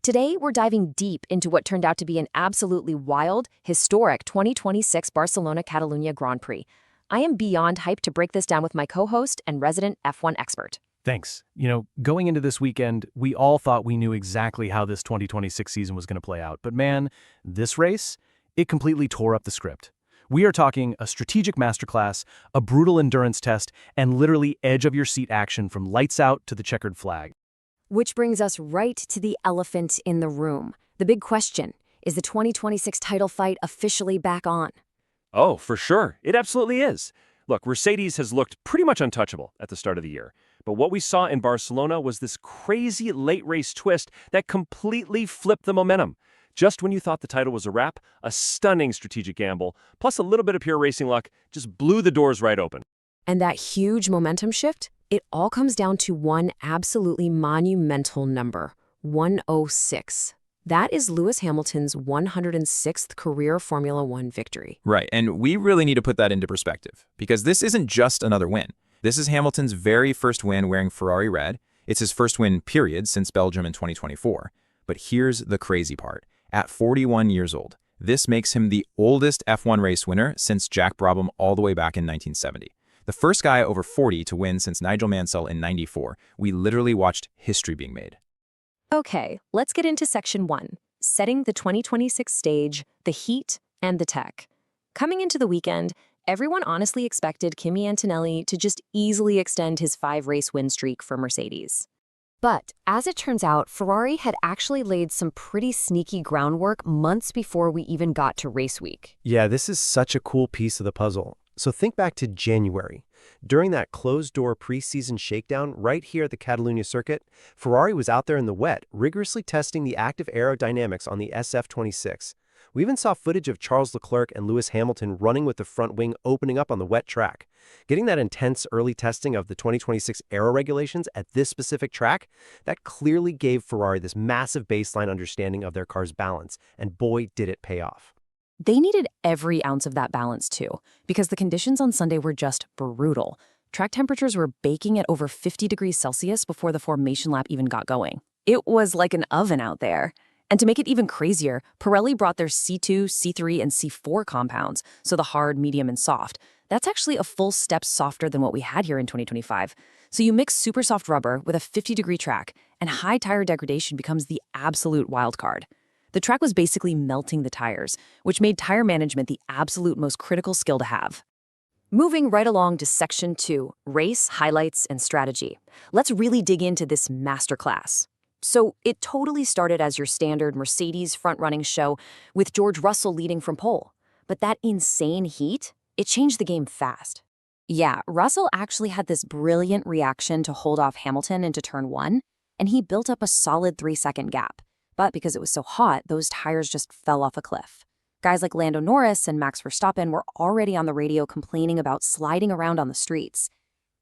Today, we're diving deep into what turned out to be an absolutely wild, historic 2026 Barcelona Catalunya Grand Prix. I am beyond hyped to break this down with my co-host and resident F1 expert. Thanks. Going into this weekend, we all thought we knew exactly how this 2026 season was going to play out. But man, this race, it completely tore up the script. We are talking a strategic masterclass, a brutal endurance test, and literally edge-of-your-seat action from lights out to the checkered flag. Which brings us right to the elephant in the room. The big question, is the 2026 title fight officially back on? Oh, for sure. It absolutely is. Look, Mercedes has looked pretty much untouchable at the start of the year. But what we saw in Barcelona was this crazy late race twist that completely flipped the momentum. Just when you thought the title was a wrap, a stunning strategic gamble, plus a little bit of pure racing luck, just blew the doors right open. And that huge momentum shift? It all comes down to one absolutely monumental number, 106. That is Lewis Hamilton's 106th career Formula One victory. Right, and we really need to put that into perspective, because this isn't just another win. This is Hamilton's very first win wearing Ferrari red. It's his first win, period, since Belgium in 2024. But here's the crazy part. At 41 years old, this makes him the oldest F1 race winner since Jack Brabham all the way back in 1970. The first guy over 40 to win since Nigel Mansell in 94. We literally watched history being made. Okay, let's get into Section 1, setting the 2026 stage, the heat, and the tech. Coming into the weekend, everyone honestly expected Kimi Antonelli to just easily extend his 5-race win streak for Mercedes. But as it turns out, Ferrari had actually laid some pretty sneaky groundwork months before we even got to race week. Yeah, this is such a cool piece of the puzzle. So think back to January. During that closed-door preseason shakedown right here at the Catalunya circuit, Ferrari was out there in the wet, rigorously testing the active aerodynamics on the SF26. We even saw footage of Charles Leclerc and Lewis Hamilton running with the front wing opening up on the wet track. Getting that intense early testing of the 2026 aero regulations at this specific track, that clearly gave Ferrari this massive baseline understanding of their car's balance, and boy, did it pay off. They needed every ounce of that balance too, because the conditions on Sunday were just brutal. Track temperatures were baking at over 50 degrees Celsius before the formation lap even got going. It was like an oven out there. And to make it even crazier, Pirelli brought their C2, C3, and C4 compounds, so the hard, medium, and soft. That's actually a full step softer than what we had here in 2025. So you mix super soft rubber with a 50-degree track, and high tire degradation becomes the absolute wild card. The track was basically melting the tires, which made tire management the absolute most critical skill to have. Moving right along to Section 2, Race, Highlights, and Strategy. Let's really dig into this masterclass. So it totally started as your standard Mercedes front-running show with George Russell leading from pole. But that insane heat, it changed the game fast. Yeah, Russell actually had this brilliant reaction to hold off Hamilton into turn 1, and he built up a solid 3-second gap. But because it was so hot, those tires just fell off a cliff. Guys like Lando Norris and Max Verstappen were already on the radio complaining about sliding around on the streets.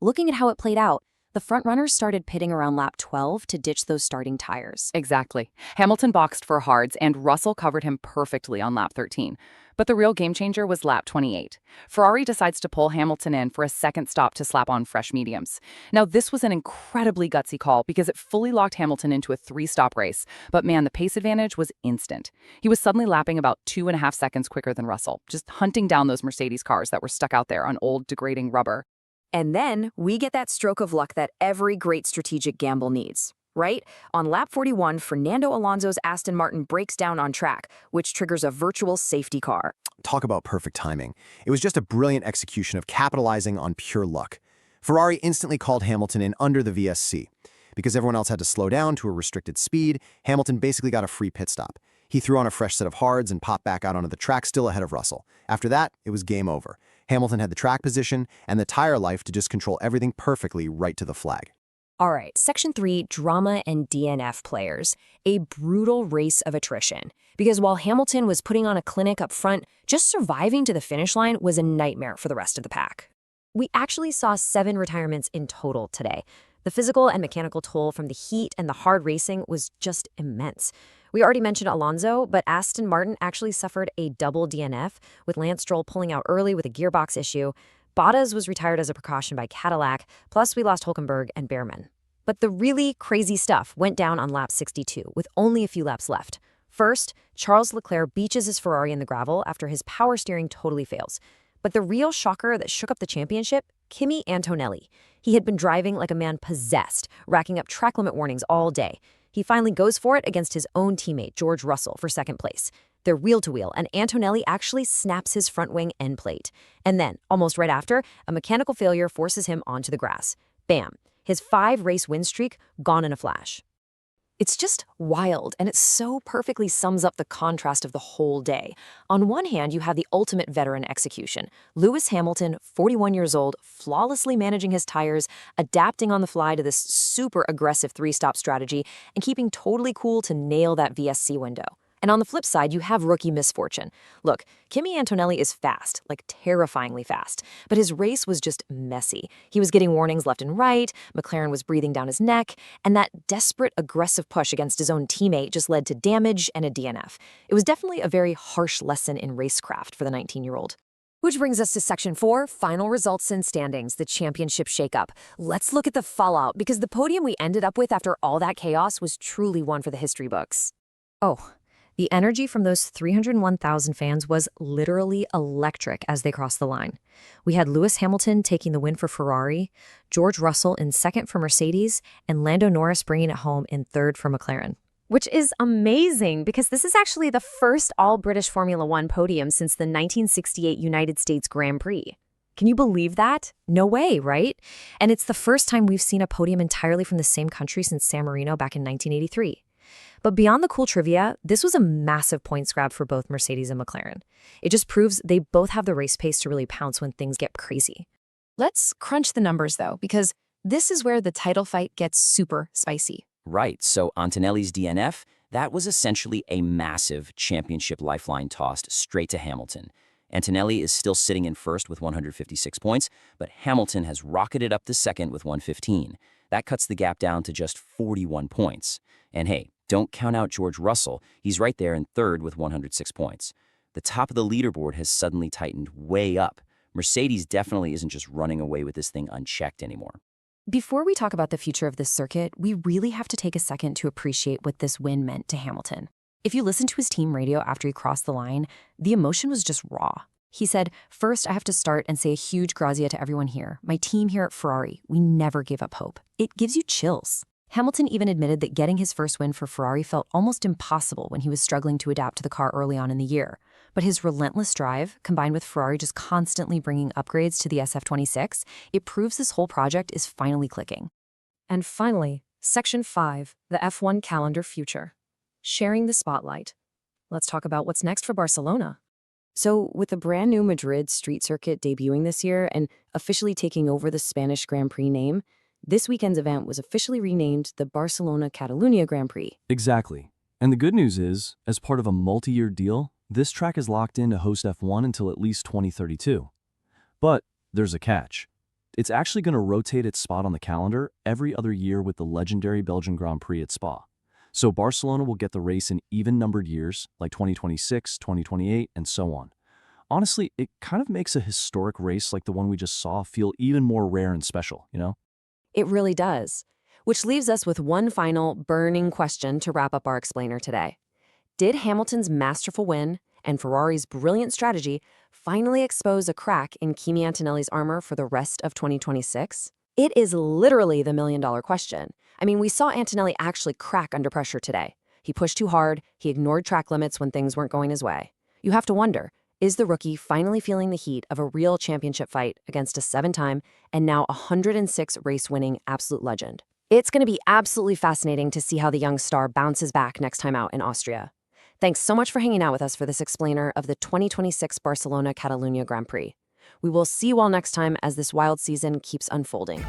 Looking at how it played out, the frontrunners started pitting around lap 12 to ditch those starting tires. Exactly. Hamilton boxed for hards, and Russell covered him perfectly on lap 13. But the real game changer was lap 28. Ferrari decides to pull Hamilton in for a second stop to slap on fresh mediums. Now, this was an incredibly gutsy call because it fully locked Hamilton into a 3-stop race. But man, the pace advantage was instant. He was suddenly lapping about 2.5 seconds quicker than Russell, just hunting down those Mercedes cars that were stuck out there on old, degrading rubber. And then we get that stroke of luck that every great strategic gamble needs, right? On lap 41, Fernando Alonso's Aston Martin breaks down on track, which triggers a virtual safety car. Talk about perfect timing. It was just a brilliant execution of capitalizing on pure luck. Ferrari instantly called Hamilton in under the VSC. Because everyone else had to slow down to a restricted speed, Hamilton basically got a free pit stop. He threw on a fresh set of hards and popped back out onto the track still ahead of Russell. After that, it was game over. Hamilton had the track position and the tire life to just control everything perfectly right to the flag. All right, Section 3, Drama and DNF players. A brutal race of attrition. Because while Hamilton was putting on a clinic up front, just surviving to the finish line was a nightmare for the rest of the pack. We actually saw 7 retirements in total today. The physical and mechanical toll from the heat and the hard racing was just immense. We already mentioned Alonso, but Aston Martin actually suffered a double DNF, with Lance Stroll pulling out early with a gearbox issue. Bottas was retired as a precaution by Cadillac, plus we lost Hülkenberg and Behrman. But the really crazy stuff went down on lap 62, with only a few laps left. First, Charles Leclerc beaches his Ferrari in the gravel after his power steering totally fails. But the real shocker that shook up the championship, Kimi Antonelli. He had been driving like a man possessed, racking up track limit warnings all day. He finally goes for it against his own teammate, George Russell, for second place. They're wheel-to-wheel, and Antonelli actually snaps his front wing end plate. And then, almost right after, a mechanical failure forces him onto the grass. Bam! His 5-race win streak gone in a flash. It's just wild, and it so perfectly sums up the contrast of the whole day. On one hand, you have the ultimate veteran execution. Lewis Hamilton, 41 years old, flawlessly managing his tires, adapting on the fly to this super aggressive 3-stop strategy, and keeping totally cool to nail that VSC window. And on the flip side, you have rookie misfortune. Look, Kimi Antonelli is fast, like terrifyingly fast, but his race was just messy. He was getting warnings left and right, McLaren was breathing down his neck, and that desperate, aggressive push against his own teammate just led to damage and a DNF. It was definitely a very harsh lesson in racecraft for the 19-year-old. Which brings us to Section 4, Final Results and Standings, the championship shakeup. Let's look at the fallout, because the podium we ended up with after all that chaos was truly one for the history books. Oh. The energy from those 301,000 fans was literally electric as they crossed the line. We had Lewis Hamilton taking the win for Ferrari, George Russell in second for Mercedes, and Lando Norris bringing it home in third for McLaren. Which is amazing, because this is actually the first all-British Formula One podium since the 1968 United States Grand Prix. Can you believe that? No way, right? And it's the first time we've seen a podium entirely from the same country since San Marino back in 1983. But beyond the cool trivia, this was a massive points grab for both Mercedes and McLaren. It just proves they both have the race pace to really pounce when things get crazy. Let's crunch the numbers, though, because this is where the title fight gets super spicy. Right, so Antonelli's DNF, that was essentially a massive championship lifeline tossed straight to Hamilton. Antonelli is still sitting in first with 156 points, but Hamilton has rocketed up to second with 115. That cuts the gap down to just 41 points. And hey, don't count out George Russell. He's right there in third with 106 points. The top of the leaderboard has suddenly tightened way up. Mercedes definitely isn't just running away with this thing unchecked anymore. Before we talk about the future of this circuit, we really have to take a second to appreciate what this win meant to Hamilton. If you listen to his team radio after he crossed the line, the emotion was just raw. He said, "First, I have to start and say a huge grazie to everyone here. My team here at Ferrari, we never gave up hope." It gives you chills. Hamilton even admitted that getting his first win for Ferrari felt almost impossible when he was struggling to adapt to the car early on in the year. But his relentless drive, combined with Ferrari just constantly bringing upgrades to the SF26, it proves this whole project is finally clicking. And finally, Section 5, the F1 calendar future. Sharing the spotlight. Let's talk about what's next for Barcelona. So, with the brand new Madrid street circuit debuting this year and officially taking over the Spanish Grand Prix name, this weekend's event was officially renamed the Barcelona Catalunya Grand Prix. Exactly. And the good news is, as part of a multi-year deal, this track is locked in to host F1 until at least 2032. But there's a catch. It's actually going to rotate its spot on the calendar every other year with the legendary Belgian Grand Prix at Spa. So Barcelona will get the race in even-numbered years, like 2026, 2028, and so on. Honestly, it kind of makes a historic race like the one we just saw feel even more rare and special, you know? It really does. Which leaves us with one final burning question to wrap up our explainer today. Did Hamilton's masterful win and Ferrari's brilliant strategy finally expose a crack in Kimi Antonelli's armor for the rest of 2026? It is literally the million-dollar question. I mean, we saw Antonelli actually crack under pressure today. He pushed too hard, he ignored track limits when things weren't going his way. You have to wonder, is the rookie finally feeling the heat of a real championship fight against a 7-time and now 106 race-winning absolute legend? It's going to be absolutely fascinating to see how the young star bounces back next time out in Austria. Thanks so much for hanging out with us for this explainer of the 2026 Barcelona Catalunya Grand Prix. We will see you all next time as this wild season keeps unfolding.